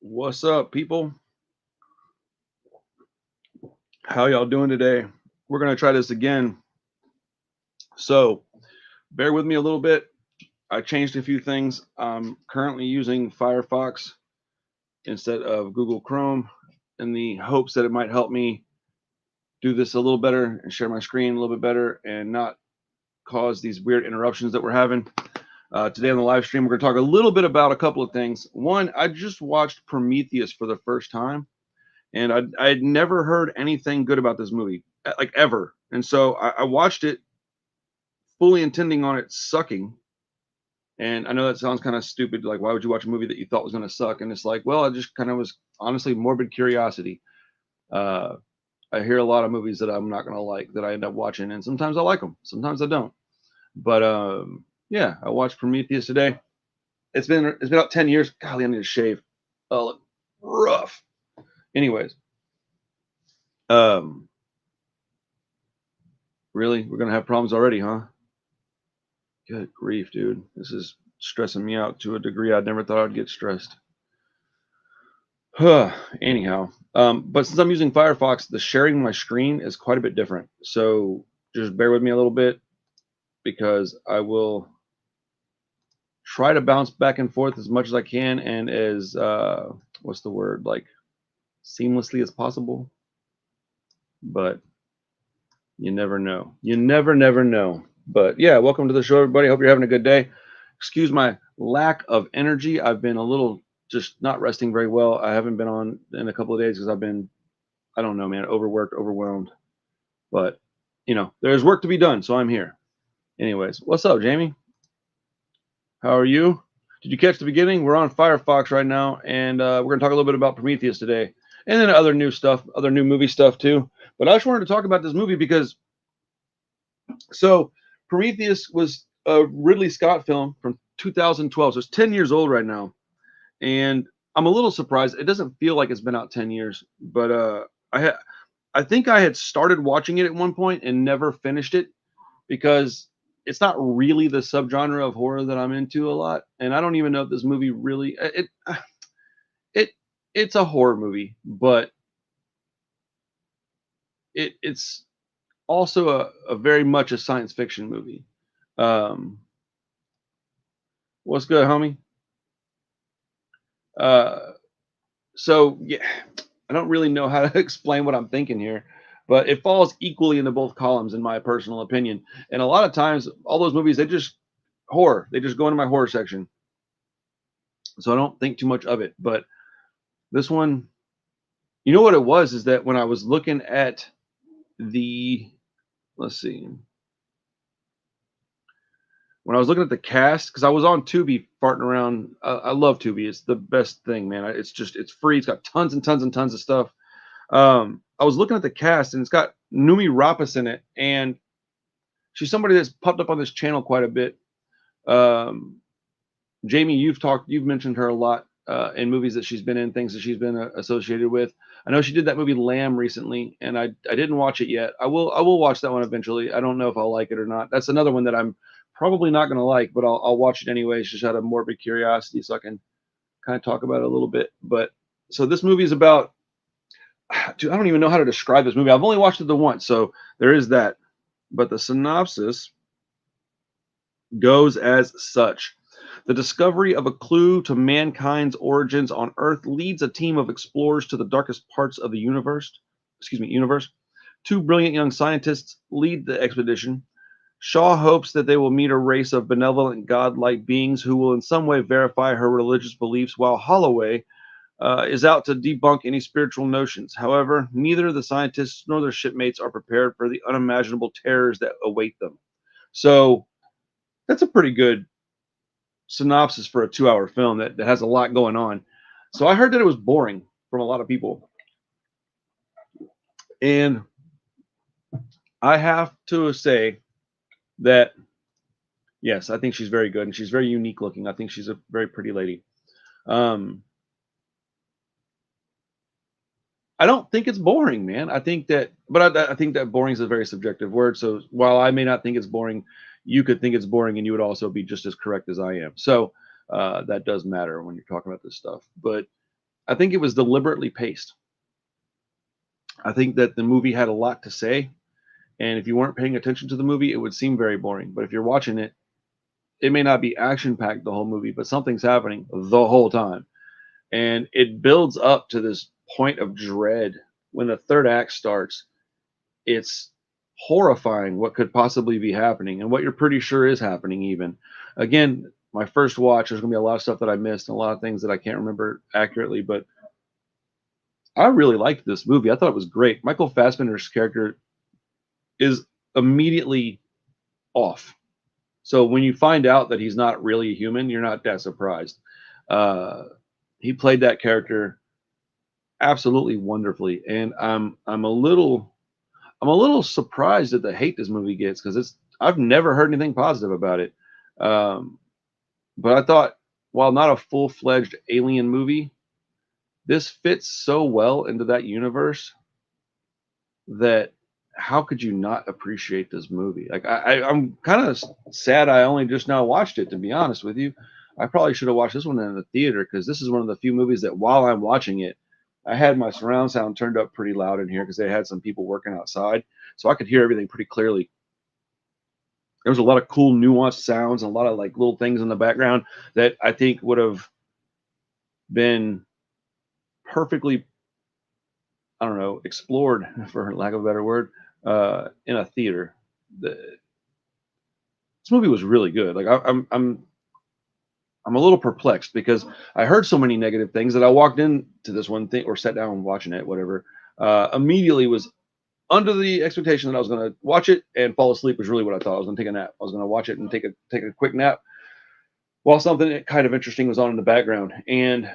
What's up, people? How y'all doing today? We're going to try this again. So, bear with me a little bit. I changed a few things. I'm currently using Firefox instead of Google Chrome in the hopes that it might help me do this a little better and share my screen a little bit better and not cause these weird interruptions that we're having. Today on the live stream, we're going to talk a little bit about a couple of things. One, I just watched Prometheus for the first time. And I'd never heard anything good about this movie, like ever. And so I watched it fully intending on it sucking. And I know that sounds kind of stupid. Like, why would you watch a movie that you thought was going to suck? And it's like, well, I just kind of was honestly morbid curiosity. Uh, I hear a lot of movies that I'm not going to like that I end up watching, and sometimes I like them, sometimes I don't. But yeah, I watched Prometheus today. It's been about 10 years. Golly, I need to shave. Oh, look rough. Anyways, um, really? We're going to have problems already, huh? Good grief, dude. This is stressing me out to a degree I'd never thought I'd get stressed. Anyhow, but since I'm using Firefox, the sharing my screen is quite a bit different. So just bear with me a little bit because I will try to bounce back and forth as much as I can and as, what's the word, like seamlessly as possible. But you never know. You never know. But yeah, welcome to the show, everybody. Hope you're having a good day. Excuse my lack of energy. I've been a little just not resting very well. I haven't been on in a couple of days because I've been, I don't know, man, overworked, overwhelmed. But, you know, there's work to be done, so I'm here. Anyways, what's up, Jamie? How are you? Did you catch the beginning? We're on Firefox right now, and we're going to talk a little bit about Prometheus today. And then other new stuff, other new movie stuff too. But I just wanted to talk about this movie because, so Prometheus was a Ridley Scott film from 2012. So it's 10 years old right now. And I'm a little surprised. It doesn't feel like it's been out 10 years, but I think I had started watching it at one point and never finished it because it's not really the subgenre of horror that I'm into a lot. And I don't even know if this movie really it it's a horror movie, but it's also a very much a science fiction movie. Um, what's good, homie? Uh, so yeah, I don't really know how to explain what I'm thinking here, but it falls equally into both columns in my personal opinion. And a lot of times, all those movies they just horror. They just go into my horror section, so I don't think too much of it. But this one, you know what it was, is that when I was looking at the, let's see, when I was looking at the cast, because I was on Tubi farting around. I love Tubi. It's the best thing, man. It's free. It's got tons and tons and tons of stuff. I was looking at the cast, and it's got Numi Rapace in it, and she's somebody that's popped up on this channel quite a bit. Um, Jamie, you've mentioned her a lot in movies that she's been in, things that she's been associated with. I know she did that movie Lamb recently, and I didn't watch it yet. I will watch that one eventually. I don't know if I'll like it or not. That's another one that I'm probably not going to like, but I'll watch it anyway. Just out of morbid curiosity, so I can kind of talk about it a little bit. But so this movie is about. Dude, I don't even know how to describe this movie. I've only watched it the once, so there is that. But the synopsis goes as such. The discovery of a clue to mankind's origins on Earth leads a team of explorers to the darkest parts of the universe. Universe. Two brilliant young scientists lead the expedition. Shaw hopes that they will meet a race of benevolent godlike beings who will in some way verify her religious beliefs, while Holloway is out to debunk any spiritual notions. However, neither the scientists nor their shipmates are prepared for the unimaginable terrors that await them. So that's a pretty good synopsis for a 2-hour film that has a lot going on. So I heard that it was boring from a lot of people. And I have to say that, yes, I think she's very good and she's very unique looking. I think she's a very pretty lady. I don't think it's boring, man. I think that, but I think that boring is a very subjective word. So while I may not think it's boring, you could think it's boring, and you would also be just as correct as I am. So that does matter when you're talking about this stuff. But I think it was deliberately paced. I think that the movie had a lot to say, and if you weren't paying attention to the movie, it would seem very boring. But if you're watching it, it may not be action packed the whole movie, but something's happening the whole time. And it builds up to this point of dread when the third act starts. It's horrifying what could possibly be happening and what you're pretty sure is happening, even. Again, my first watch, there's going to be a lot of stuff that I missed and a lot of things that I can't remember accurately, but I really liked this movie. I thought it was great. Michael Fassbender's character is immediately off. So when you find out that he's not really a human, you're not that surprised. He played that character absolutely wonderfully, and I'm a little surprised at the hate this movie gets, because I've never heard anything positive about it. But I thought, while not a full-fledged alien movie, this fits so well into that universe that how could you not appreciate this movie? Like I'm kind of sad I only just now watched it, to be honest with you. I probably should have watched this one in the theater, because this is one of the few movies that while I'm watching it, I had my surround sound turned up pretty loud in here because they had some people working outside, so I could hear everything pretty clearly. There was a lot of cool nuanced sounds and a lot of like little things in the background that I think would have been perfectly, I don't know, explored, for lack of a better word, in a theater. This movie was really good. Like I'm a little perplexed because I heard so many negative things that I walked into this one thing, or sat down watching it, whatever. Immediately was under the expectation that I was going to watch it and fall asleep. Was really what I thought. I was going to take a nap. I was going to watch it and take a quick nap while something kind of interesting was on in the background. And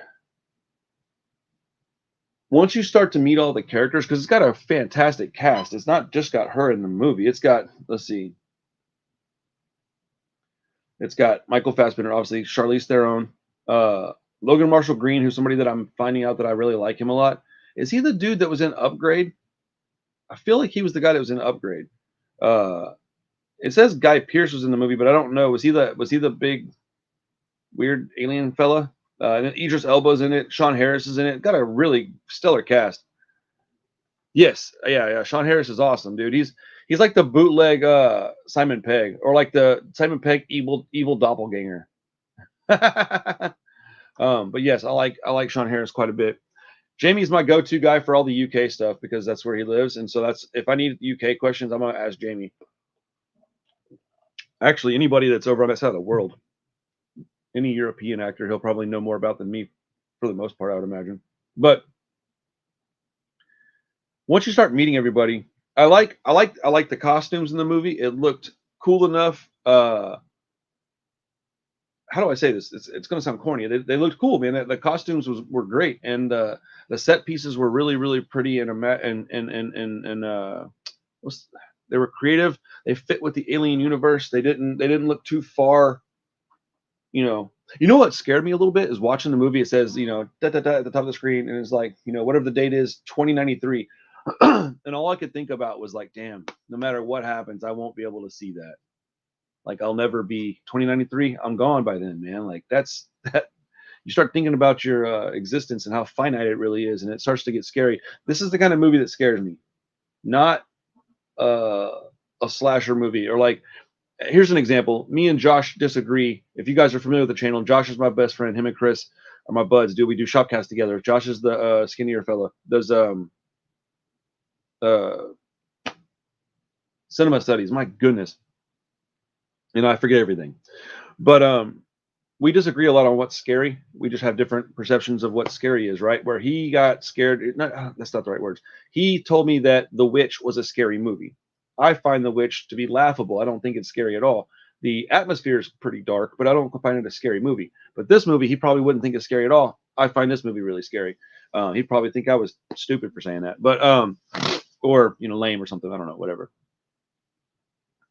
once you start to meet all the characters, because it's got a fantastic cast. It's not just got her in the movie. It's got, let's see, it's got Michael Fassbender, obviously, Charlize Theron, Logan Marshall Green, who's somebody that I'm finding out that I really like him a lot. Is he the dude that was in Upgrade? I feel like he was the guy that was in Upgrade. It says Guy Pearce was in the movie, but I don't know. Was he the big weird alien fella? And then Idris Elba's in it. Sean Harris is in it. Got a really stellar cast. Yes, yeah. Sean Harris is awesome, dude. He's like the bootleg Simon Pegg, or like the Simon Pegg evil doppelganger. But yes, I like Sean Harris quite a bit. Jamie's my go-to guy for all the UK stuff because that's where he lives, and so that's, if I need UK questions, I'm gonna ask Jamie. Actually, anybody that's over on that side of the world, any European actor, he'll probably know more about than me, for the most part, I would imagine. But once you start meeting everybody, I like the costumes in the movie. It looked cool enough. How do I say this? It's going to sound corny. They looked cool, man. The costumes were great, and the set pieces were really pretty, and they were creative. They fit with the alien universe. They didn't look too far. You know what scared me a little bit is watching the movie. It says, da, da, da, at the top of the screen, and it's like, whatever the date is, 2093. And all I could think about was like, damn, no matter what happens, I won't be able to see that. Like, I'll never be 2093. I'm gone by then, man. Like, that's that. You start thinking about your existence and how finite it really is, and it starts to get scary. This is the kind of movie that scares me, not a slasher movie. Or like, here's an example. Me and Josh disagree. If you guys are familiar with the channel, Josh is my best friend. Him and Chris are my buds, dude. We do Shopcast together. Josh is the skinnier fella. Does cinema studies. My goodness. I forget everything. But we disagree a lot on what's scary. We just have different perceptions of what scary is, right? Where he got scared. That's not the right words. He told me that The Witch was a scary movie. I find The Witch to be laughable. I don't think it's scary at all. The atmosphere is pretty dark, but I don't find it a scary movie. But this movie, he probably wouldn't think it's scary at all. I find this movie really scary. He'd probably think I was stupid for saying that, but or lame or something. I don't know, whatever.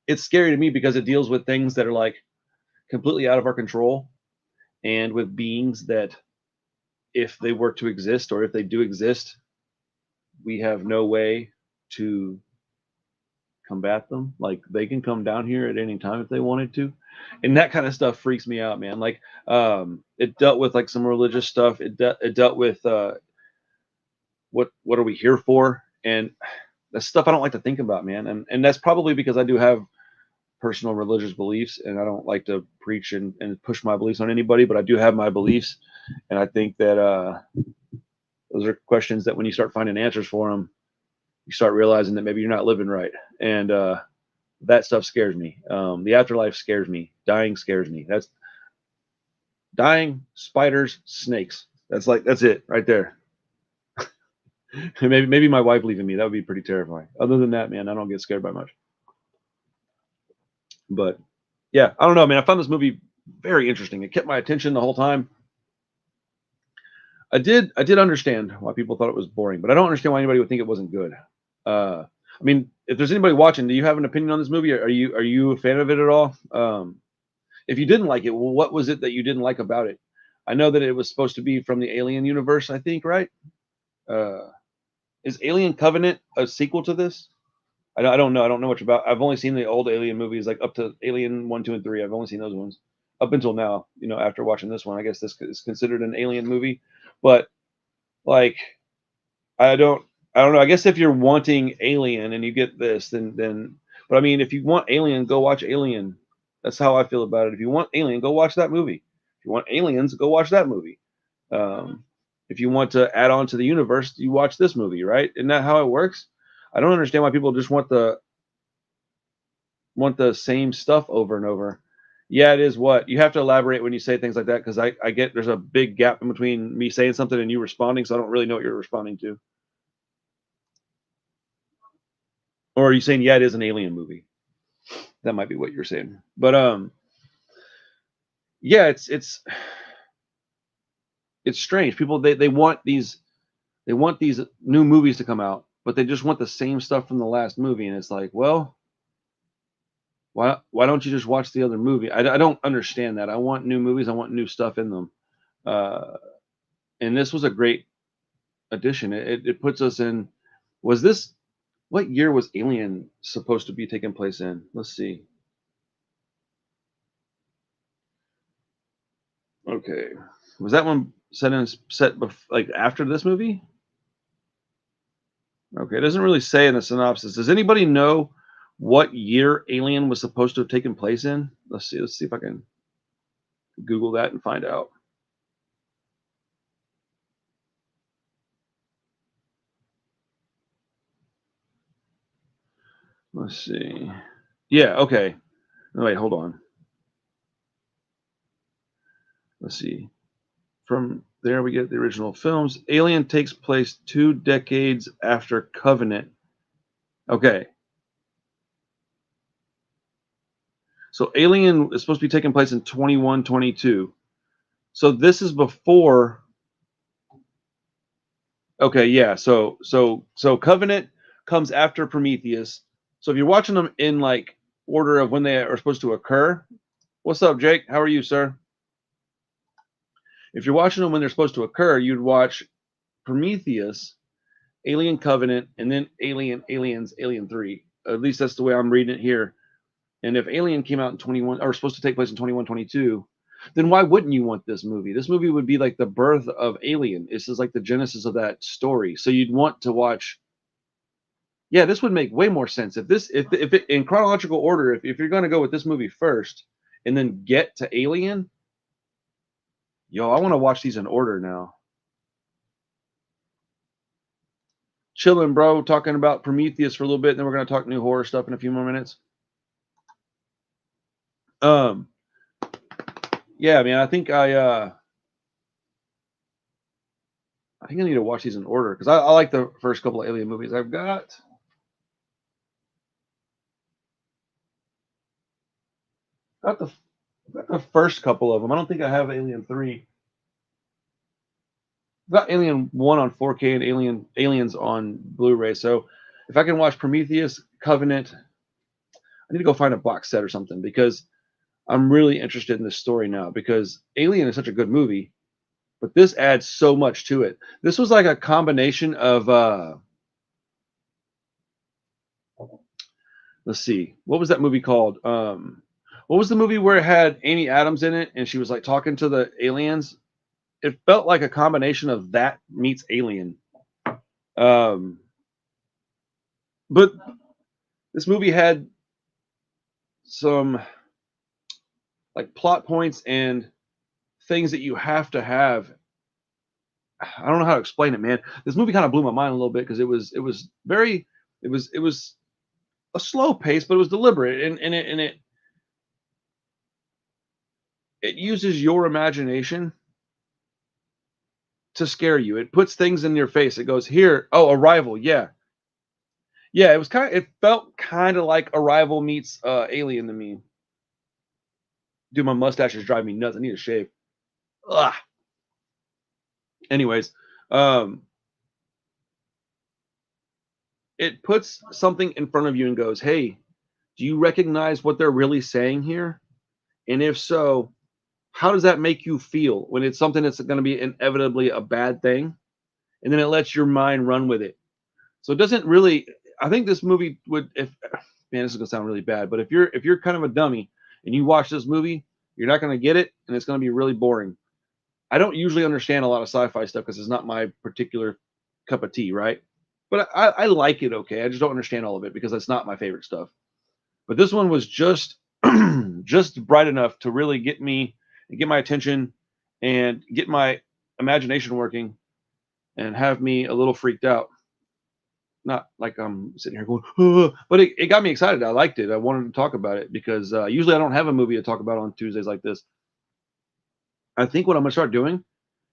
It's scary to me because it deals with things that are like completely out of our control, and with beings that, if they were to exist, or if they do exist, we have no way to combat them. Like they can come down here at any time if they wanted to, and that kind of stuff freaks me out, man. Like it dealt with like some religious stuff. It dealt with what are we here for, and that's stuff I don't like to think about, man. And that's probably because I do have personal religious beliefs, and I don't like to preach and push my beliefs on anybody, but I do have my beliefs, and I think that those are questions that when you start finding answers for them, you start realizing that maybe you're not living right, and that stuff scares me. The afterlife scares me. Dying scares me. That's dying, spiders, snakes. That's it right there. maybe my wife leaving me, that would be pretty terrifying. Other than that, man, I don't get scared by much. But yeah, I don't know, man. I found this movie very interesting. It kept my attention the whole time. I did understand why people thought it was boring, but I don't understand why anybody would think it wasn't good. I mean, if there's anybody watching, do you have an opinion on this movie? Are you a fan of it at all? If you didn't like it, well, what was it that you didn't like about it? I know that it was supposed to be from the Alien universe, I think, right? Is Alien Covenant a sequel to this? I don't know. I don't know much about. I've only seen the old Alien movies, like up to Alien 1, 2, and 3. I've only seen those ones up until now. You know, after watching this one, I guess this is considered an Alien movie. But like, I don't know. I guess if you're wanting Alien and you get this, then. But I mean, if you want Alien, go watch Alien. That's how I feel about it. If you want Alien, go watch that movie. If you want Aliens, go watch that movie. If you want to add on to the universe, you watch this movie, right? Isn't that how it works? I don't understand why people just want the same stuff over and over. Yeah, it is what you have to elaborate when you say things like that, because I get there's a big gap in between me saying something and you responding, so I don't really know what you're responding to. Or are you saying, yeah, it is an Alien movie? That might be what you're saying. But yeah, it's strange. People they want these new movies to come out, but they just want the same stuff from the last movie, and it's like, well, why don't you just watch the other movie? I don't understand that. I want new movies. I want new stuff in them. And this was a great addition. It puts us in. Was this what year was Alien supposed to be taking place in? Let's see. Okay, was that one set like after this movie? Okay, it doesn't really say in the synopsis. Does anybody know what year Alien was supposed to have taken place in? Let's see. Let's see if I can Google that and find out. Let's see. Yeah, okay. Wait, hold on. Let's see. From there we get the original films. Alien takes place 2 decades after Covenant. Okay. So Alien is supposed to be taking place in 2122. So this is before. Okay, yeah. So Covenant comes after Prometheus. So if you're watching them in like order of when they are supposed to occur. What's up, Jake? How are you, sir? If you're watching them when they're supposed to occur, you'd watch Prometheus, Alien Covenant, and then Aliens, Alien 3. At least that's the way I'm reading it here. And if Alien came out in 21, or supposed to take place in 2122, then why wouldn't you want this movie? This movie would be like the birth of Alien. This is like the genesis of that story. So you'd want to watch. Yeah, this would make way more sense if it in chronological order. If you're going to go with this movie first and then get to Alien, yo, I want to watch these in order now. Chilling, bro. Talking about Prometheus for a little bit, and then we're going to talk new horror stuff in a few more minutes. Yeah, man. I think I need to watch these in order because I like the first couple of Alien movies. I've got the first couple of them. I don't think I have Alien 3. I've got Alien 1 on 4K and Aliens on Blu-ray. So if I can watch Prometheus, Covenant, I need to go find a box set or something because I'm really interested in this story now because Alien is such a good movie, but this adds so much to it. This was like a combination of let's see. What was that movie called? What was the movie where it had Amy Adams in it and she was like talking to the aliens? It felt like a combination of that meets Alien. But this movie had some like plot points and things that you have to have. I don't know how to explain it, man. This movie kind of blew my mind a little bit because it was very it was a slow pace, but it was deliberate and it uses your imagination to scare you. It puts things in your face. It goes here, oh, Arrival, yeah. Yeah, it felt kind of like Arrival meets Alien to me. Dude, my mustache is driving me nuts. I need a shave. Ugh. Anyways, um, it puts something in front of you and goes, "Hey, do you recognize what they're really saying here? And if so, how does that make you feel when it's something that's going to be inevitably a bad thing?" And then it lets your mind run with it. So it doesn't really. I think this movie would, if man, this is gonna sound really bad, but if you're kind of a dummy and you watch this movie, you're not gonna get it, and it's gonna be really boring. I don't usually understand a lot of sci-fi stuff because it's not my particular cup of tea, right? But I like it okay. I just don't understand all of it because that's not my favorite stuff. But this one was just just bright enough to really get me and get my attention and get my imagination working and have me a little freaked out. Not like I'm sitting here going, "Ugh," but it got me excited. I liked it. I wanted to talk about it because usually I don't have a movie to talk about on Tuesdays like this. I think what I'm gonna start doing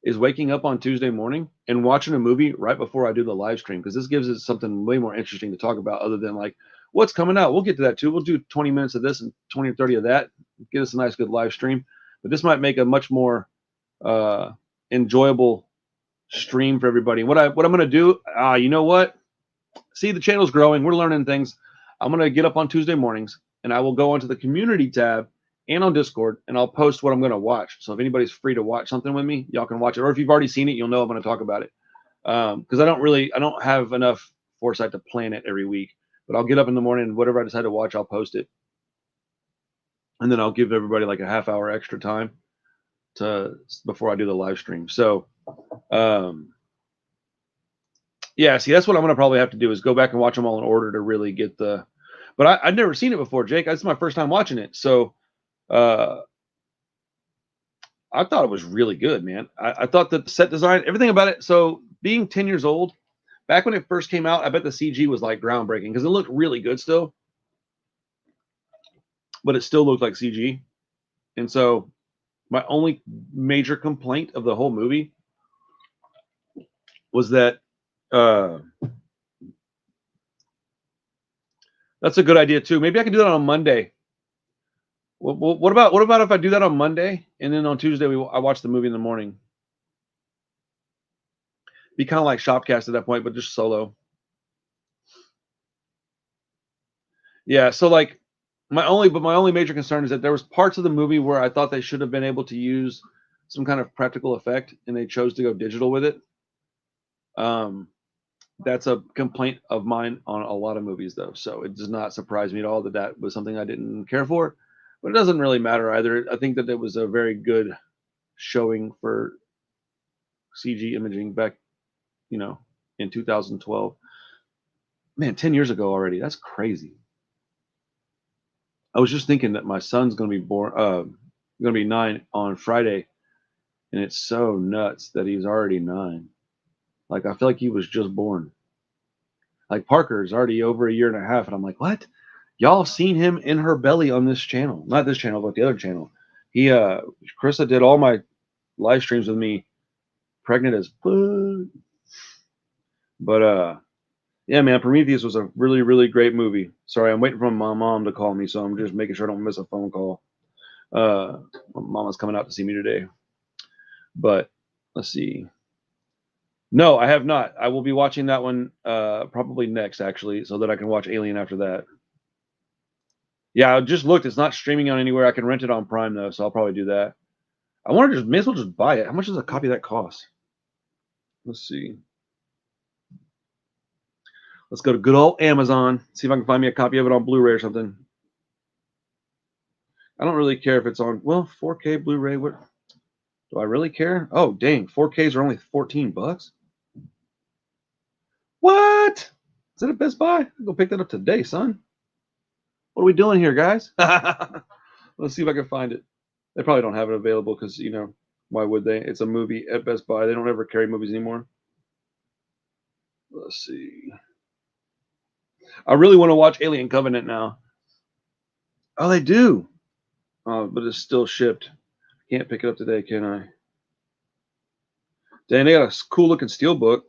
is waking up on Tuesday morning and watching a movie right before I do the live stream because this gives us something way more interesting to talk about other than like what's coming out. We'll get to that too. We'll do 20 minutes of this and 20 or 30 of that. Get us a nice good live stream. But this might make a much more uh, enjoyable stream for everybody. What I'm gonna do, you know what? See, the channel's growing. We're learning things. I'm gonna get up on Tuesday mornings and I will go onto the community tab and on Discord, and I'll post what I'm going to watch. So if anybody's free to watch something with me, y'all can watch it. Or if you've already seen it, you'll know I'm going to talk about it. Because I don't have enough foresight to plan it every week. But I'll get up in the morning and whatever I decide to watch, I'll post it. And then I'll give everybody like a half hour extra time before I do the live stream. So, yeah, see, that's what I'm going to probably have to do is go back and watch them all in order to really get the. But I've never seen it before, Jake. This is my first time watching it. So, I thought it was really good, man. I thought that the set design, everything about it. So being 10 years old, back when it first came out, I bet the CG was like groundbreaking because it looked really good still, but it still looked like CG. And so my only major complaint of the whole movie was that that's a good idea too. Maybe I can do that on Monday. What about if I do that on Monday and then on Tuesday I watch the movie in the morning? Be kind of like Shopcast at that point, but just solo. Yeah, so like my only major concern is that there was parts of the movie where I thought they should have been able to use some kind of practical effect and they chose to go digital with it. That's a complaint of mine on a lot of movies though. So it does not surprise me at all that that was something I didn't care for, but it doesn't really matter either. I think that it was a very good showing for CG imaging back, in 2012. Man, 10 years ago already. That's crazy. I was just thinking that my son's going to be born, going to be 9 on Friday, and it's so nuts that he's already 9. Like I feel like he was just born. Like Parker's already over a year and a half, and I'm like, what? Y'all have seen him in her belly on this channel, not this channel, but the other channel. Carissa did all my live streams with me, pregnant as fuck. But yeah, man, Prometheus was a really, really great movie. Sorry, I'm waiting for my mom to call me, so I'm just making sure I don't miss a phone call. My mama's coming out to see me today. But let's see. No, I have not. I will be watching that one probably next, actually, so that I can watch Alien after that. Yeah, I just looked. It's not streaming on anywhere. I can rent it on Prime, though, so I'll probably do that. I want to may as well just buy it. How much does a copy of that cost? Let's see. Let's go to good old Amazon. See if I can find me a copy of it on Blu-ray or something. I don't really care if it's on, well, 4K Blu-ray. What do I really care? Oh, dang. 4Ks are only $14. What? Is it at Best Buy? I'll go pick that up today, son. What are we doing here, guys? Let's see if I can find it. They probably don't have it available because, you know, why would they? It's a movie at Best Buy. They don't ever carry movies anymore. Let's see. I really want to watch Alien Covenant now. Oh, they do. But it's still shipped. Can't pick it up today, can I? Dang, they got a cool looking steelbook.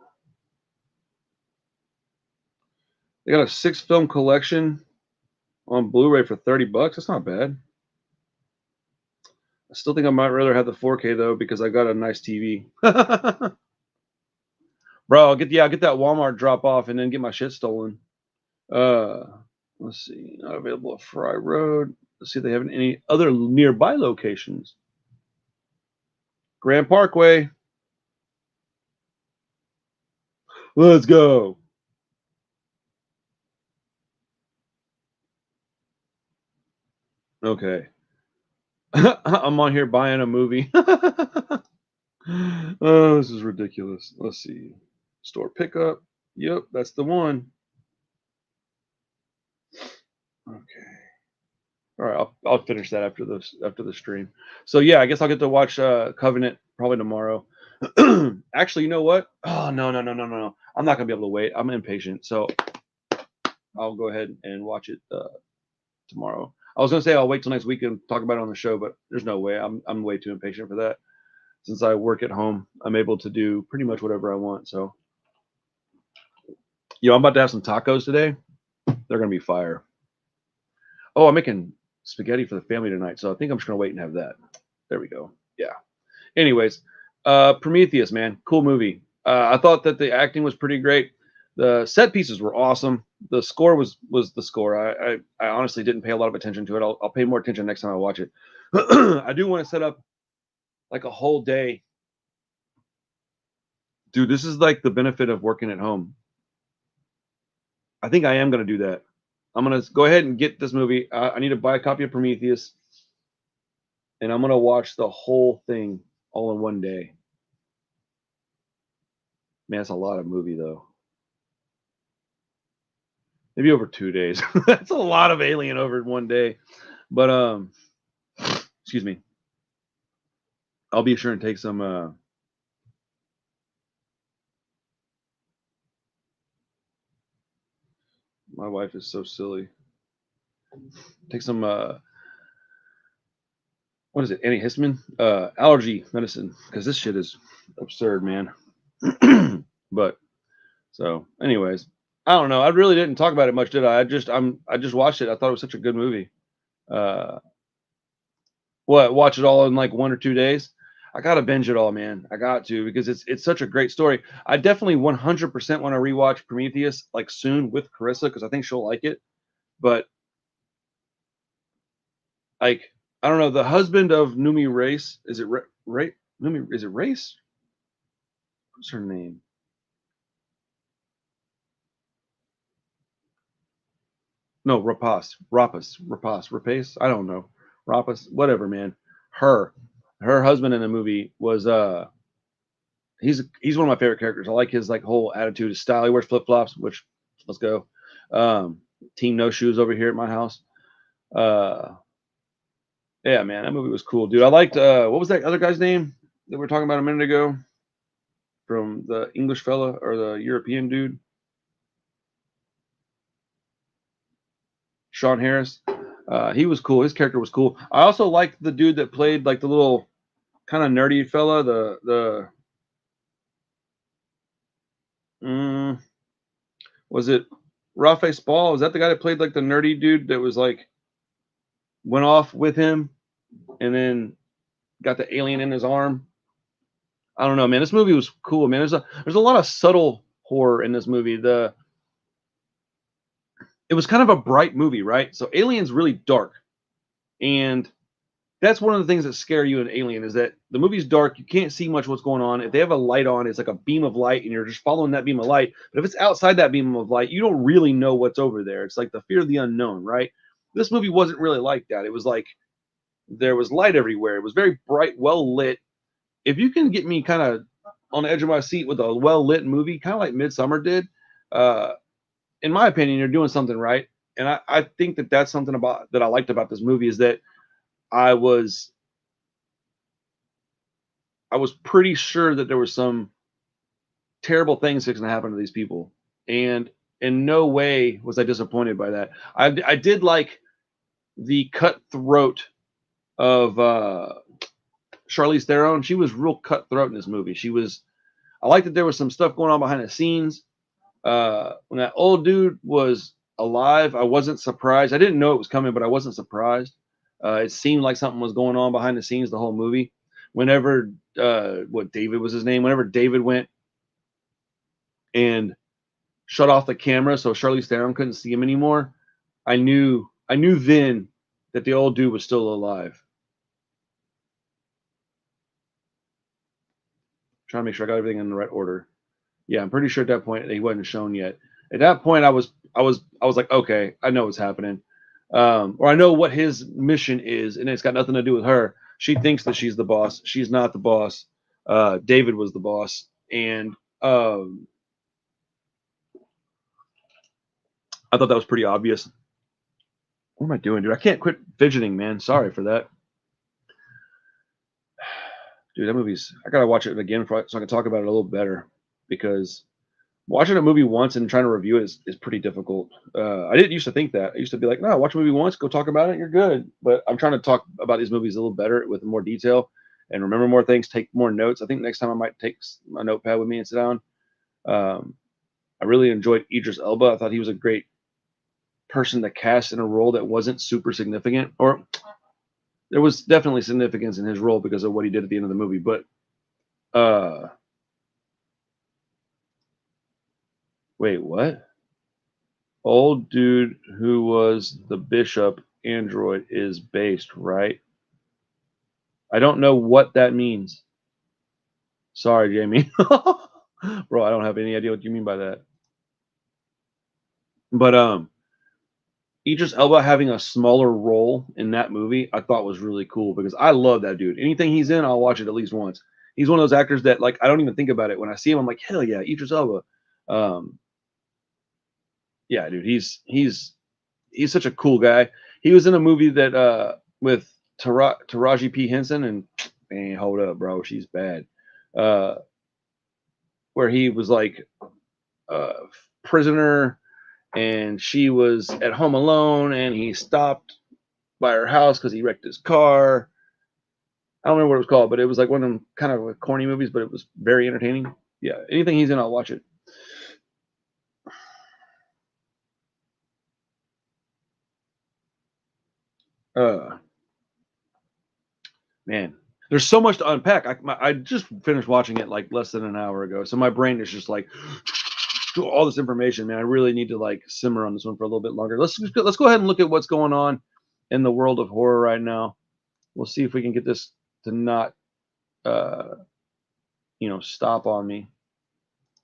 They got a 6-film collection on Blu-ray for $30. That's not bad. I still think I might rather have the 4K though because I got a nice TV. Bro, I'll get that Walmart drop off and then get my shit stolen. Let's see, not available at Fry Road. Let's see if they have any other nearby locations. Grand Parkway. Let's go. Okay. I'm on here buying a movie. Oh, this is ridiculous. Let's see. Store pickup. Yep, that's the one. Okay. All right, I'll finish that after the stream. So yeah, I guess I'll get to watch Covenant probably tomorrow. Actually, you know what? Oh no. I'm not gonna be able to wait. I'm impatient, so I'll go ahead and watch it tomorrow. I was gonna say I'll wait till next week and talk about it on the show, but there's no way. I'm way too impatient for that. Since I work at home, I'm able to do pretty much whatever I want. So, I'm about to have some tacos today. They're gonna be fire. Oh, I'm making spaghetti for the family tonight, so I think I'm just gonna wait and have that. There we go. Yeah. Anyways, Prometheus, man, cool movie. I thought that the acting was pretty great. The set pieces were awesome. The score was the score. I honestly didn't pay a lot of attention to it. I'll pay more attention next time I watch it. I do want to set up like a whole day. Dude, this is like the benefit of working at home. I think I am going to do that. I'm going to go ahead and get this movie. I need to buy a copy of Prometheus. And I'm going to watch the whole thing all in one day. Man, that's a lot of movie, though. Maybe over 2 days. That's a lot of Alien over in one day. But, excuse me. I'll be sure and take some... My wife is so silly. Take some... what is it? Antihistamine? Allergy medicine. Because this shit is absurd, man. But, so, anyways. I don't know. I really didn't talk about it much, did I? I just watched it. I thought it was such a good movie. Watch it all in like 1 or 2 days? I gotta binge it all, man. I got to because it's such a great story. I definitely 100% want to rewatch Prometheus like soon with Carissa because I think she'll like it. But like I don't know, the husband of Numi Race, is it Numi? Is it Race? What's her name? No, Rapace. I don't know. Rapace, whatever, man. Her husband in the movie was he's one of my favorite characters. I like his like whole attitude, his style. He wears flip flops, which let's go. Team no shoes over here at my house. Yeah, man, that movie was cool, dude. I liked what was that other guy's name that we were talking about a minute ago? From the English fella or the European dude? Sean Harris. He was cool. His character was cool. I also liked the dude that played like the little kind of nerdy fella. Was it Rafe Spall? Was that the guy that played like the nerdy dude that was like went off with him and then got the alien in his arm? I don't know, man. This movie was cool, man. There's a lot of subtle horror in this movie. It was kind of a bright movie, right? So Alien's really dark. And that's one of the things that scare you in Alien, is that the movie's dark. You can't see much what's going on. If they have a light on, it's like a beam of light, and you're just following that beam of light. But if it's outside that beam of light, you don't really know what's over there. It's like the fear of the unknown, right? This movie wasn't really like that. It was like there was light everywhere. It was very bright, well lit. If you can get me kind of on the edge of my seat with a well lit movie, kind of like Midsummer did, uh, in my opinion, you're doing something right. And I think that that's something about that I liked about this movie, is that I was I was pretty sure that there was some terrible things that's going to happen to these people, and in no way was I disappointed by that. I did like the cutthroat of Charlize Theron. She was real cutthroat in this movie. She was. I liked that there was some stuff going on behind the scenes. When that old dude was alive, I wasn't surprised. I didn't know it was coming, but I wasn't surprised. It seemed like something was going on behind the scenes the whole movie. Whenever what David was his name, whenever David went and shut off the camera so Charlize Theron couldn't see him anymore, I knew then that the old dude was still alive. Trying to make sure I got everything in the right order. Yeah, I'm pretty sure at that point he wasn't shown yet. At that point, I was like, okay, I know what's happening, or I know what his mission is, and it's got nothing to do with her. She thinks that she's the boss. She's not the boss. David was the boss, and I thought that was pretty obvious. What am I doing, dude? I can't quit fidgeting, man. Sorry for that. Dude, that movie's. I gotta watch it again so I can talk about it a little better, because watching a movie once and trying to review it is pretty difficult. I didn't used to think that. I used to be like, no, watch a movie once, go talk about it, and you're good. But I'm trying to talk about these movies a little better with more detail and remember more things, take more notes. I think next time I might take my notepad with me and sit down. Um, I really enjoyed Idris Elba. I thought he was a great person to cast in a role that wasn't super significant, or there was definitely significance in his role because of what he did at the end of the movie. But wait, what? Old dude who was the bishop android is based, right? I don't know what that means. Sorry, Jamie. Bro, I don't have any idea what you mean by that. But Idris Elba having a smaller role in that movie, I thought was really cool, because I love that dude. Anything he's in, I'll watch it at least once. He's one of those actors that, like, I don't even think about it when I see him. I'm like, hell yeah, Idris Elba. Um, yeah, dude, he's such a cool guy. He was in a movie that with Taraji P Henson, and man, hold up, bro, she's bad. Uh, where he was like a prisoner, and she was at home alone, and he stopped by her house because he wrecked his car. I don't remember what it was called, but it was like one of them kind of corny movies, but it was very entertaining. Yeah, anything he's in, I'll watch it. Uh, man, there's so much to unpack. I just finished watching it like less than an hour ago, so my brain is just like all this information, man. I really need to like simmer on this one for a little bit longer. Let's go ahead and look at what's going on in the world of horror right now. We'll see if we can get this to not, uh, stop on me.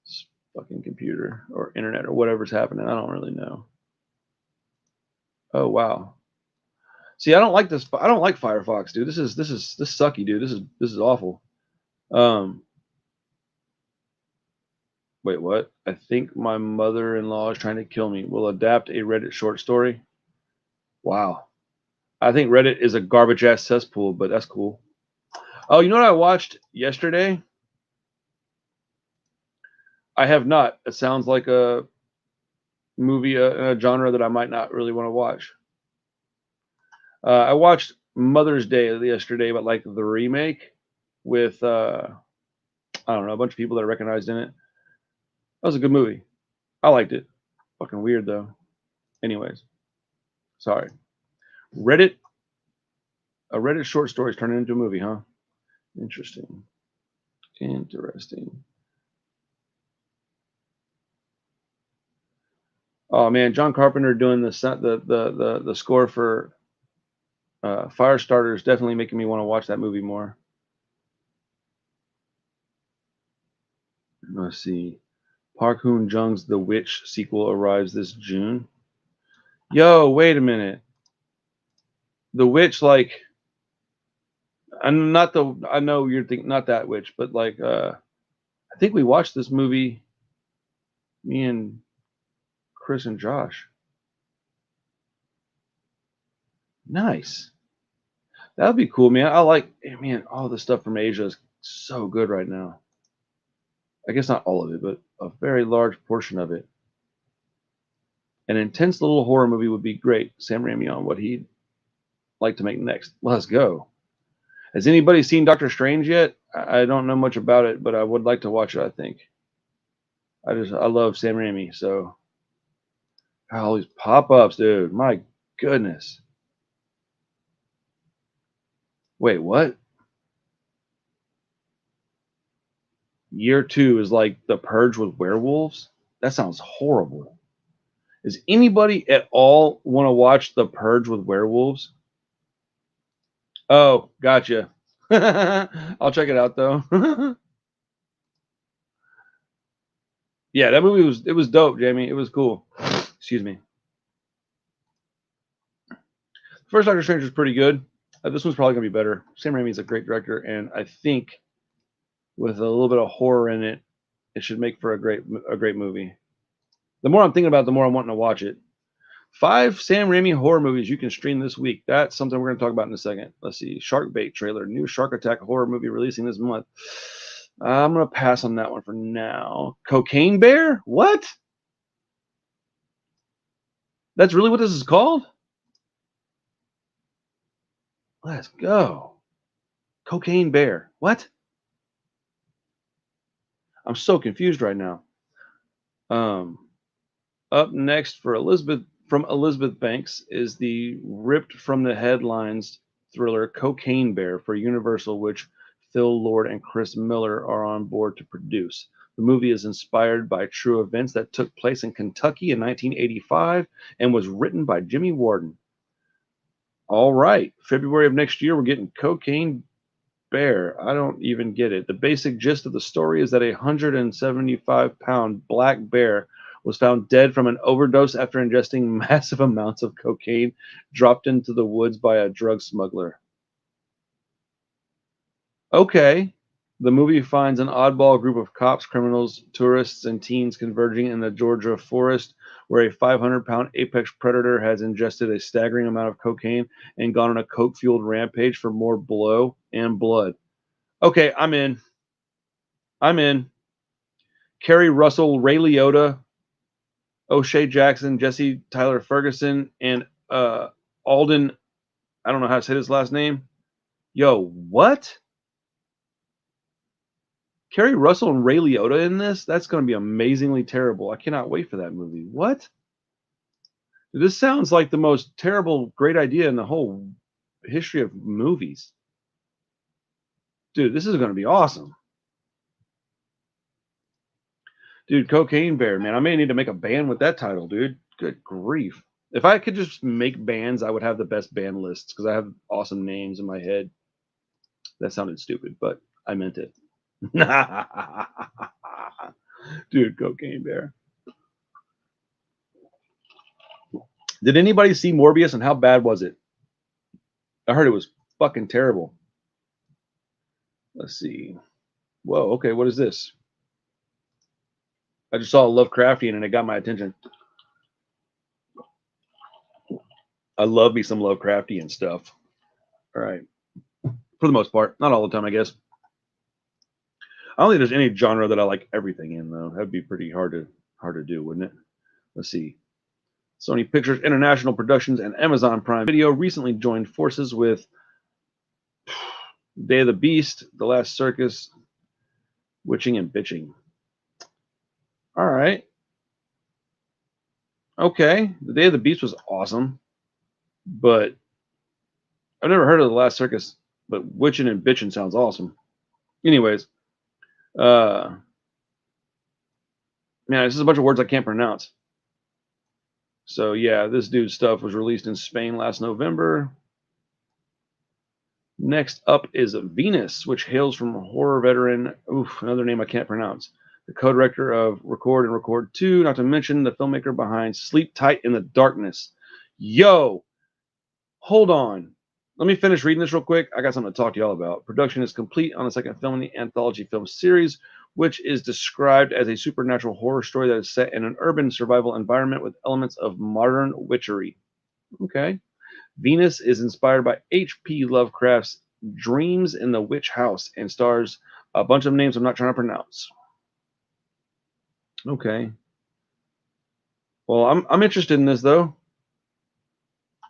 This fucking computer or internet or whatever's happening. I don't really know. Oh wow. See, I don't like this. I don't like Firefox, dude. This sucky, dude. This is awful. Um, Wait, what? I think my mother-in-law is trying to kill me. Will adapt a Reddit short story. Wow. I think Reddit is a garbage ass cesspool, but that's cool. Oh, you know what I watched yesterday? I have not. It sounds like a movie, a genre that I might not really want to watch. I watched Mother's Day yesterday, but like the remake with I don't know, a bunch of people that I recognized in it. That was a good movie. I liked it. Fucking weird though. Anyways, sorry. Reddit, a Reddit short story is turning into a movie, huh? Interesting. Interesting. Oh man, John Carpenter doing the score for Firestarter is definitely making me want to watch that movie more. Let's see. Park Hoon-jung's The Witch sequel arrives this June. Yo, wait a minute. The Witch, like, I'm not the. I know you're thinking not that witch, but like, I think we watched this movie. Me and Chris and Josh. Nice. That would be cool, man. I like, man, all the stuff from Asia is so good right now. I guess not all of it, but a very large portion of it. An intense little horror movie would be great. Sam Raimi on what he'd like to make next. Let's go. Has anybody seen Doctor Strange yet? I don't know much about it, but I would like to watch it, I think. I love Sam Raimi, so all these pop-ups, dude. My goodness. Wait, what? Year 2 is like The Purge with werewolves? That sounds horrible. Does anybody at all want to watch The Purge with werewolves? Oh, gotcha. I'll check it out though. Yeah, that movie was dope, Jamie. It was cool. Excuse me. First Doctor Strange was pretty good. This one's probably gonna be better. Sam Raimi's a great director, and I think with a little bit of horror in it, it should make for a great movie. The more I'm thinking about it, the more I'm wanting to watch it. 5 Sam Raimi horror movies you can stream this week. That's something we're going to talk about in a second. Let's see. Shark Bait trailer. New Shark Attack horror movie releasing this month. I'm going to pass on that one for now. Cocaine Bear? What? That's really what this is called? Let's go. Cocaine Bear. What? I'm so confused right now. Up next for Elizabeth Banks is the ripped from the headlines thriller Cocaine Bear for Universal, which Phil Lord and Chris Miller are on board to produce. The movie is inspired by true events that took place in Kentucky in 1985 and was written by Jimmy Warden. All right, February of next year, we're getting Cocaine Bear. I don't even get it. The basic gist of the story is that a 175-pound black bear was found dead from an overdose after ingesting massive amounts of cocaine dropped into the woods by a drug smuggler. Okay. The movie finds an oddball group of cops, criminals, tourists, and teens converging in the Georgia forest where a 500-pound apex predator has ingested a staggering amount of cocaine and gone on a coke-fueled rampage for more blow and blood. Okay, I'm in. Kerry Russell, Ray Liotta, O'Shea Jackson, Jesse Tyler Ferguson, and Alden. I don't know how to say his last name. Yo, what? Kerry Russell and Ray Liotta in this? That's going to be amazingly terrible. I cannot wait for that movie. What? This sounds like the most terrible, great idea in the whole history of movies. Dude, this is going to be awesome. Dude, Cocaine Bear, man. I may need to make a band with that title, dude. Good grief. If I could just make bands, I would have the best band lists because I have awesome names in my head. That sounded stupid, but I meant it. Dude, Cocaine Bear. Did anybody see Morbius and how bad was it? I heard it was fucking terrible. Let's see. Whoa, okay, what is this? I just saw Lovecraftian and it got my attention. I love me some Lovecraftian stuff. All right. For the most part. Not all the time, I guess. I don't think there's any genre that I like everything in, though. That'd be pretty hard to do, wouldn't it? Let's see. Sony Pictures International Productions and Amazon Prime Video recently joined forces with Day of the Beast, The Last Circus, Witching and Bitching. All right. Okay. The Day of the Beast was awesome, but I've never heard of The Last Circus, but Witching and Bitching sounds awesome. Anyways, man, this is a bunch of words I can't pronounce. So yeah, this dude's stuff was released in Spain last November. Next up is Venus, which hails from horror veteran, another name I can't pronounce, the co-director of Record and Record 2, not to mention the filmmaker behind Sleep Tight in the Darkness. Yo, hold on. Let me finish reading this real quick. I got something to talk to y'all about. Production is complete on the second film in the anthology film series, which is described as a supernatural horror story that is set in an urban survival environment with elements of modern witchery. Okay. Venus is inspired by H.P. Lovecraft's Dreams in the Witch House and stars a bunch of names I'm not trying to pronounce. Okay. Well, I'm interested in this though.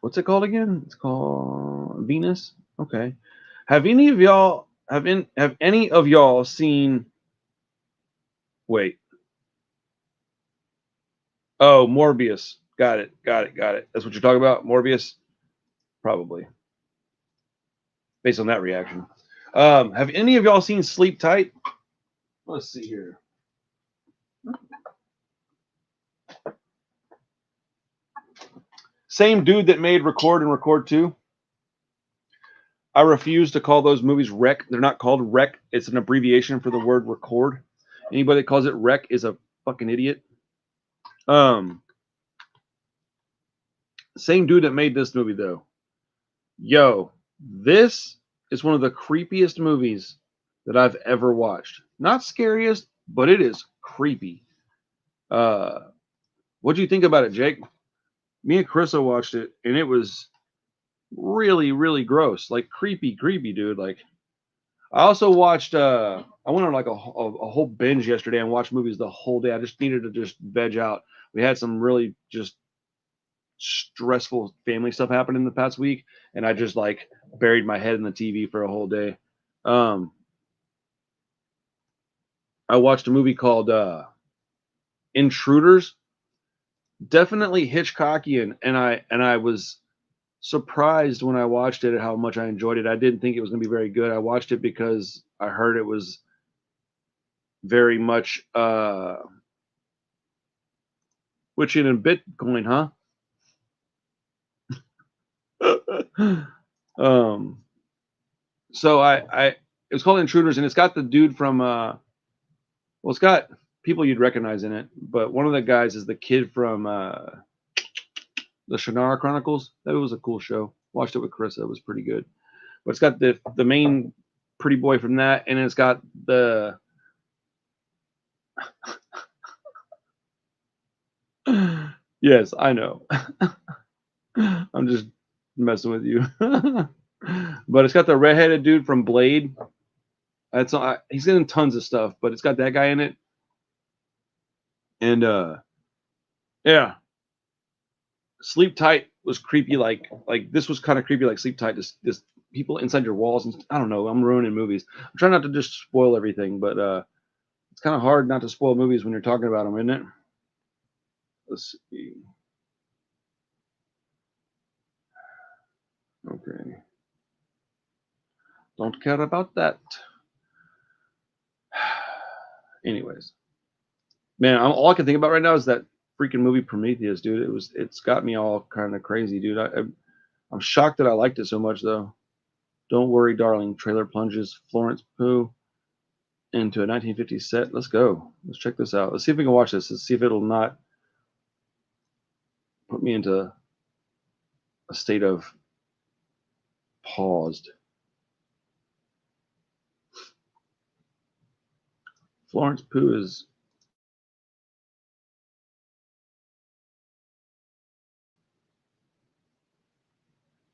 What's it called again? It's called Venus. Okay. Have any of y'all seen? Wait. Oh, Morbius. Got it. That's what you're talking about, Morbius. Probably. Based on that reaction. Have any of y'all seen Sleep Tight? Let's see here. Same dude that made Record and Record 2. I refuse to call those movies rec. They're not called rec. It's an abbreviation for the word record. Anybody that calls it rec is a fucking idiot. Same dude that made this movie though. Yo, this is one of the creepiest movies that I've ever watched. Not scariest, but it is creepy. What do you think about it, Jake? Me and Carissa watched it, and it was really, really gross. Like creepy, dude. Like I also watched. I went on like a whole binge yesterday and watched movies the whole day. I just needed to just veg out. We had some really just stressful family stuff happen in the past week, and I just like buried my head in the TV for a whole day. I watched a movie called Intruders. Definitely Hitchcockian, and I was surprised when I watched it at how much I enjoyed it. I didn't think it was going to be very good. I watched it because I heard it was very much witching and Bitcoin, huh? So it was called Intruders, and it's got the dude from it's got people you'd recognize in it, but one of the guys is the kid from the Shannara Chronicles. That was a cool show. Watched it with Carissa. It was pretty good. But it's got the main pretty boy from that, and it's got the yes, I know. I'm just messing with you. But it's got the redheaded dude from Blade. That's he's in tons of stuff, but it's got that guy in it. And yeah. Sleep Tight was creepy like this was kind of creepy like Sleep Tight, this people inside your walls, and I don't know, I'm ruining movies. I'm trying not to just spoil everything, but it's kind of hard not to spoil movies when you're talking about them, isn't it? Let's see. Okay. Don't care about that. Anyways, man, all I can think about right now is that freaking movie Prometheus, dude. It's got me all kind of crazy, dude. I'm shocked that I liked it so much, though. Don't worry, darling. Trailer plunges Florence Pugh into a 1950s set. Let's go. Let's check this out. Let's see if we can watch this. Let's see if it'll not put me into a state of paused. Florence Pugh is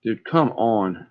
dude, come on.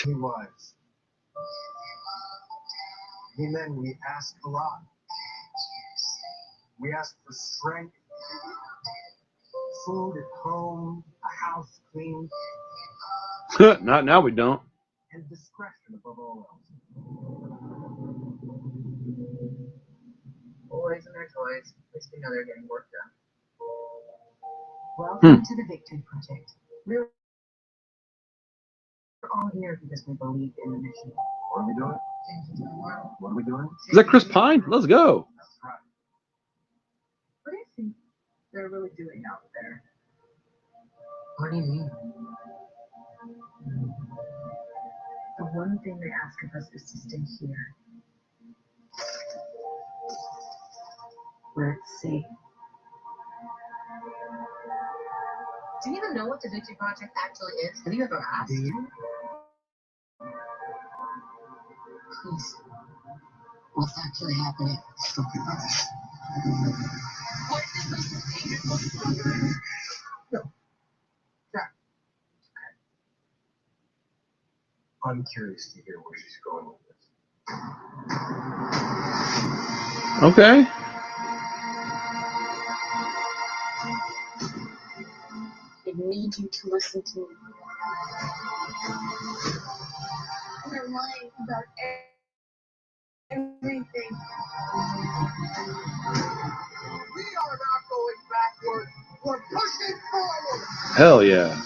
He was. Amen. We ask a lot. We ask for strength. food at home, a house clean, Not now, we don't. and discretion above all else. Boys and their toys. At least we know they're getting work done. Welcome to the Victory Project. We're all here because we believe in the mission. What are we doing? What are we doing? Is that Chris Pine? Let's go. That's right. What do you think they're really doing out there? What do you mean? The one thing they ask of us is to stay here. Where it's safe. Do you even know what the Victory Project actually is? Have you ever asked? Do you? Please. What's actually happening? Something else. No. Yeah. I'm curious to hear where she's going with this. Okay. I need you to listen to me. They're lying about everything. We are not going backward. We're pushing forward. Hell yeah.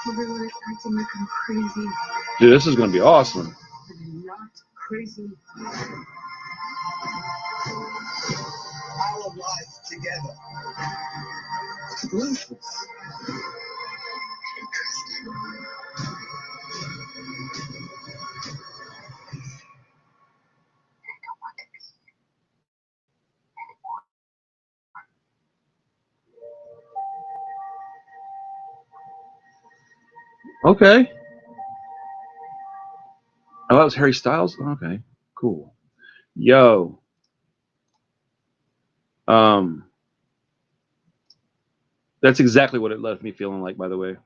Everyone is acting like I'm crazy. Dude, this is going to be awesome. But I'm not crazy. Our lives together. Okay. Oh, that was Harry Styles? Okay, cool. Yo. That's exactly what it left me feeling like, by the way.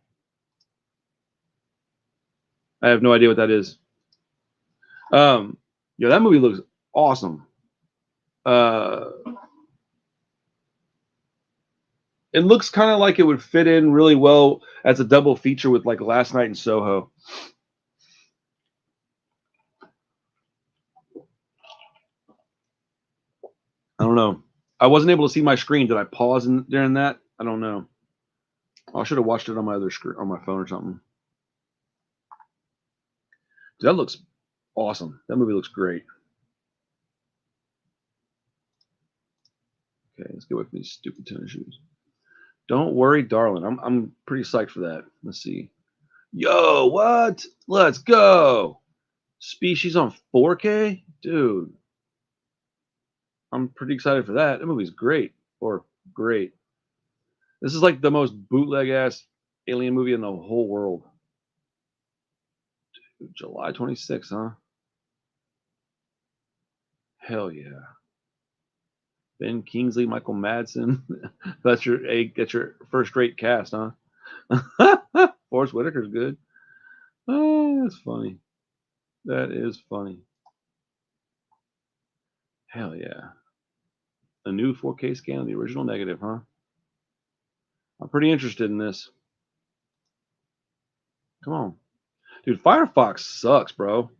I have no idea what that is. Yo, that movie looks awesome. It looks kind of like it would fit in really well as a double feature with like Last Night in Soho. I don't know. I wasn't able to see my screen. Did I pause during that? I don't know. I should have watched it on my other screen, on my phone or something. Dude, that looks awesome. That movie looks great. Okay, let's get away from these stupid tennis shoes. Don't worry, darling. I'm pretty psyched for that. Let's see. Yo, what? Let's go. Species on 4K? Dude. I'm pretty excited for that. That movie's great. Or great. This is like the most bootleg ass alien movie in the whole world. Dude, July 26th, huh? Hell yeah. Ben Kingsley, Michael Madsen. That's your first rate cast, huh? Forrest Whitaker's good. Oh, that's funny. That is funny. Hell yeah. A new 4K scan of the original negative, huh? I'm pretty interested in this. Come on. Dude, Firefox sucks, bro.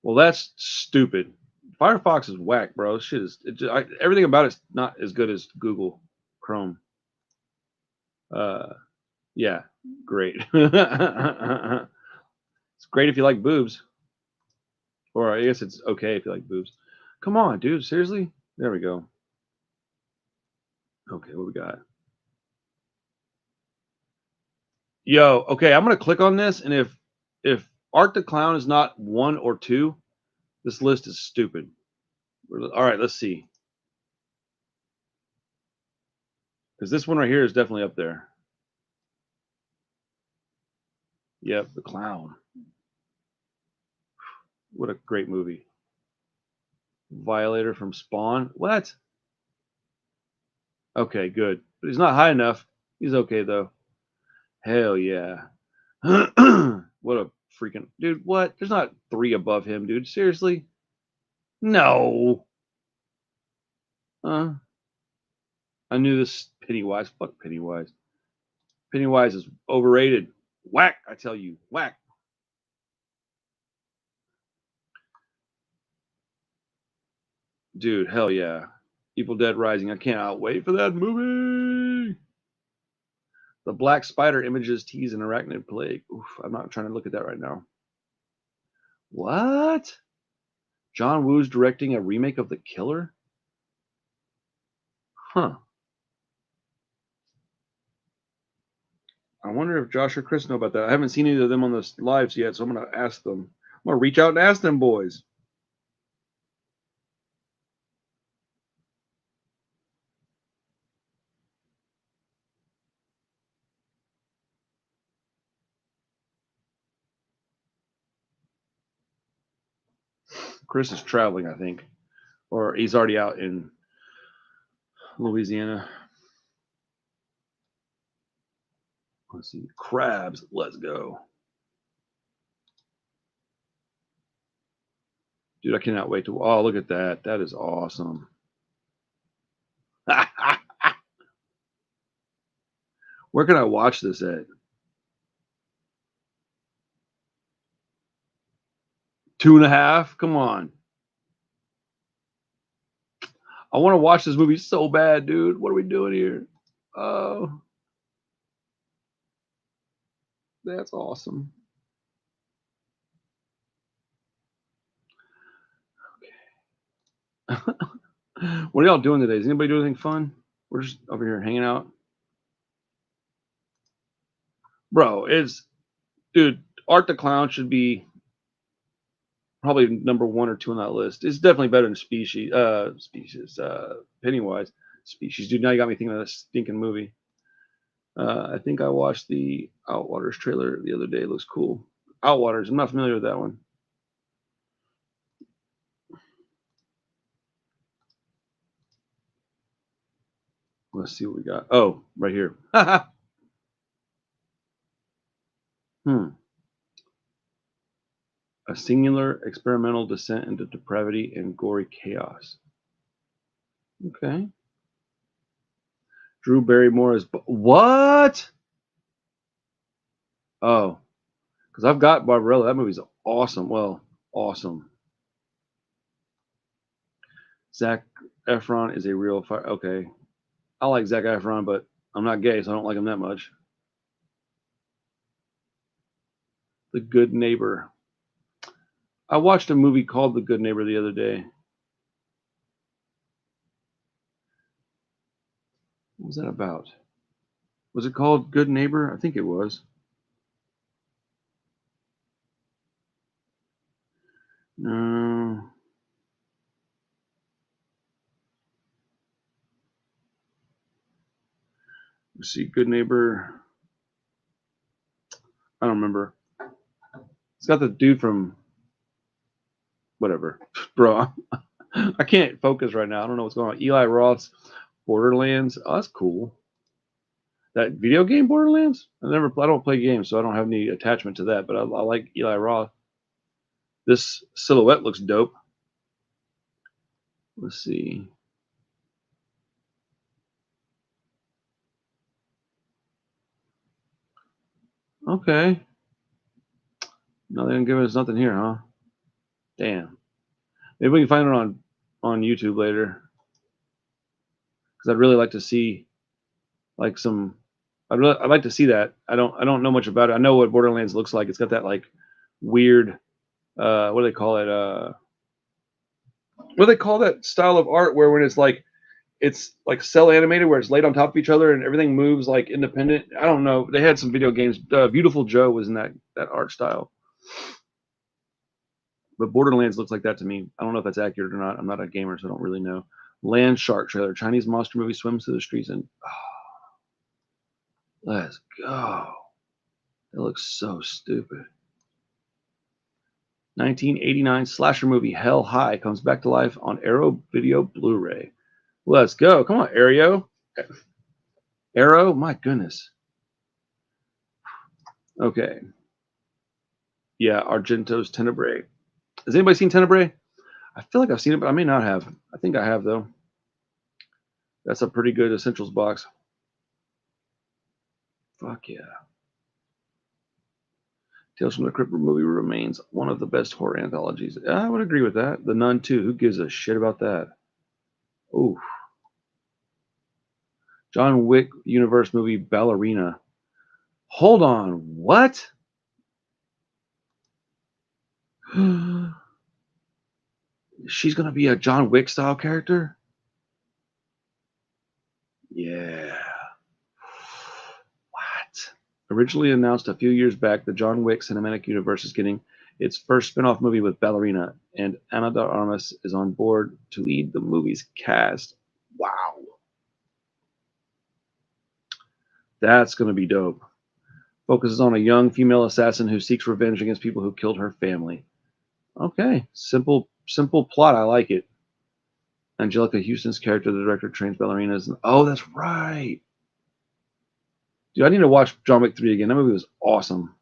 Well, that's stupid. Firefox is whack, bro. Shit is everything about it's not as good as Google Chrome. Yeah, great. It's great if you like boobs, or I guess it's okay if you like boobs. Come on, dude. Seriously? There we go. Okay, what we got? Yo, okay, I'm gonna click on this, and if Art the Clown is not 1 or 2, this list is stupid. All right, let's see. Because this one right here is definitely up there. Yep, The Clown. What a great movie. Violator from Spawn. What? Okay, good. But he's not high enough. He's okay, though. Hell yeah. What a freaking dude. What? There's not 3 above him, dude. Seriously? No. I knew this Pennywise. Fuck Pennywise. Pennywise is overrated. Whack, I tell you. Whack. Dude, hell yeah. Evil Dead Rising. I cannot wait for that movie. The Black Spider images tease an arachnid plague. Oof, I'm not trying to look at that right now. What? John Woo's directing a remake of The Killer? Huh. I wonder if Josh or Chris know about that. I haven't seen either of them on the lives yet, so I'm going to ask them. I'm going to reach out and ask them boys. Chris is traveling, I think. Or he's already out in Louisiana. Let's see. Crabs. Let's go. Dude, I cannot wait to... Oh, look at that. That is awesome. Where can I watch this at? 2.5? Come on. I want to watch this movie so bad, dude. What are we doing here? Oh. That's awesome. Okay. What are y'all doing today? Is anybody doing anything fun? We're just over here hanging out. Bro, dude, Art the Clown should be probably number 1 or 2 on that list. It's definitely better than Pennywise. Species. Dude, now you got me thinking of that stinking movie. I think I watched the Outwaters trailer the other day. It looks cool. Outwaters. I'm not familiar with that one. Let's see what we got. Oh, right here. A singular experimental descent into depravity and gory chaos. Okay. Drew Barrymore is... What? Oh. Because I've got Barbarella. That movie's awesome. Well, awesome. Zac Efron is a real fire. Okay. I like Zac Efron, but I'm not gay, so I don't like him that much. The Good Neighbor. I watched a movie called The Good Neighbor the other day. What was that about? Was it called Good Neighbor? I think it was. No. Let's see, Good Neighbor. I don't remember. It's got the dude from whatever. Bro, I can't focus right now. I don't know what's going on. Eli Roth's Borderlands. Oh, that's cool. That video game Borderlands? I don't play games, so I don't have any attachment to that, but I like Eli Roth. This silhouette looks dope. Let's see. Okay. No, they didn't give us nothing here, huh? Damn. Maybe we can find it on YouTube later. Because I'd really like to see like some... I'd like to see that. I don't know much about it. I know what Borderlands looks like. It's got that like weird what do they call it? What do they call that style of art where when it's like cell animated where it's laid on top of each other and everything moves like independent? I don't know. They had some video games. Beautiful Joe was in that art style. But Borderlands looks like that to me. I don't know if that's accurate or not. I'm not a gamer, so I don't really know. Land Shark trailer. Chinese monster movie swims through the streets and let's go. It looks so stupid. 1989 slasher movie Hell High comes back to life on Arrow Video Blu-ray. Let's go. Come on, Arrow. Arrow? My goodness. Okay. Yeah, Argento's Tenebrae. Has anybody seen Tenebrae? I feel like I've seen it, but I may not have. I think I have, though. That's a pretty good essentials box. Fuck yeah. Tales from the Crypt movie remains one of the best horror anthologies. I would agree with that. The Nun, too. Who gives a shit about that? Ooh. John Wick universe movie Ballerina. Hold on. What? She's going to be a John Wick style character? Yeah. What? Originally announced a few years back, the John Wick cinematic universe is getting its first spin-off movie with Ballerina, and Ana de Armas is on board to lead the movie's cast. Wow. That's going to be dope. Focuses on a young female assassin who seeks revenge against people who killed her family. Okay. Simple plot. I like it. Angelica Houston's character, the director, trains ballerinas. Oh, that's right. Dude, I need to watch John Wick 3 again. That movie was awesome.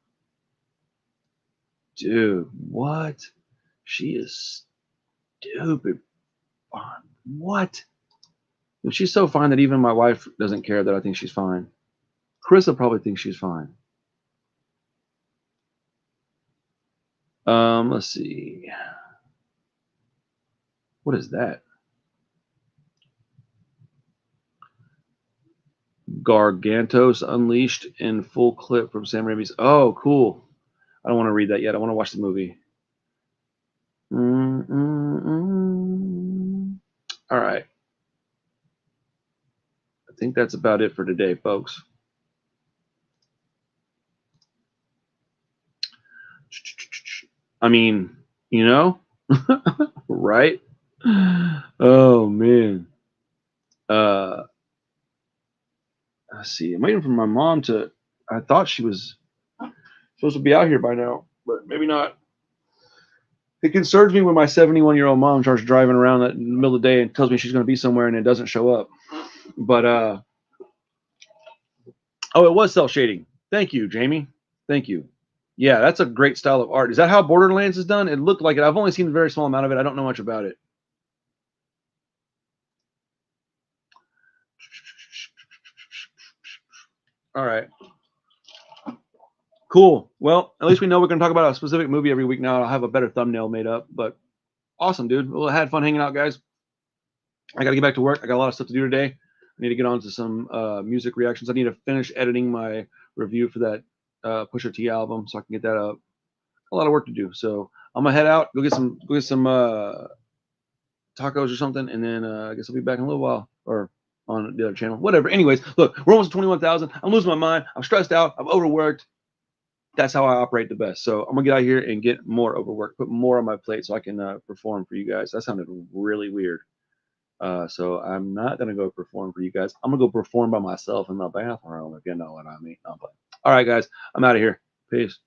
Dude, what? She is stupid fine. What? And she's so fine that even my wife doesn't care that I think she's fine. Carissa probably thinks she's fine. Let's see. What is that? Gargantos Unleashed in full clip from Sam Raimi's. Oh, cool. I don't want to read that yet. I want to watch the movie. All right. I think that's about it for today, folks. I mean, you know, right? Oh man. Let's see. I'm waiting for my mom to. I thought she was supposed to be out here by now, but maybe not. It concerns me when my 71-year-old mom starts driving around in the middle of the day and tells me she's going to be somewhere and it doesn't show up. But oh, it was cell shading. Thank you, Jamie. Thank you. Yeah, that's a great style of art. Is that how Borderlands is done? It looked like it. I've only seen a very small amount of it. I don't know much about it. All right. Cool. Well, at least we know we're going to talk about a specific movie every week now. I'll have a better thumbnail made up. But awesome, dude. Well, I had fun hanging out, guys. I got to get back to work. I got a lot of stuff to do today. I need to get on to some music reactions. I need to finish editing my review for that Pusha T album so I can get that up. A lot of work to do. So I'm gonna head out, go get some tacos or something, and then I guess I'll be back in a little while or on the other channel. Whatever. Anyways, look, we're almost at 21,000. I'm losing my mind. I'm stressed out. I'm overworked. That's how I operate the best. So I'm gonna get out here and get more overworked, put more on my plate so I can perform for you guys. That sounded really weird. So I'm not gonna go perform for you guys. I'm gonna go perform by myself in the bathroom, if you know what I mean. All right, guys, I'm out of here. Peace.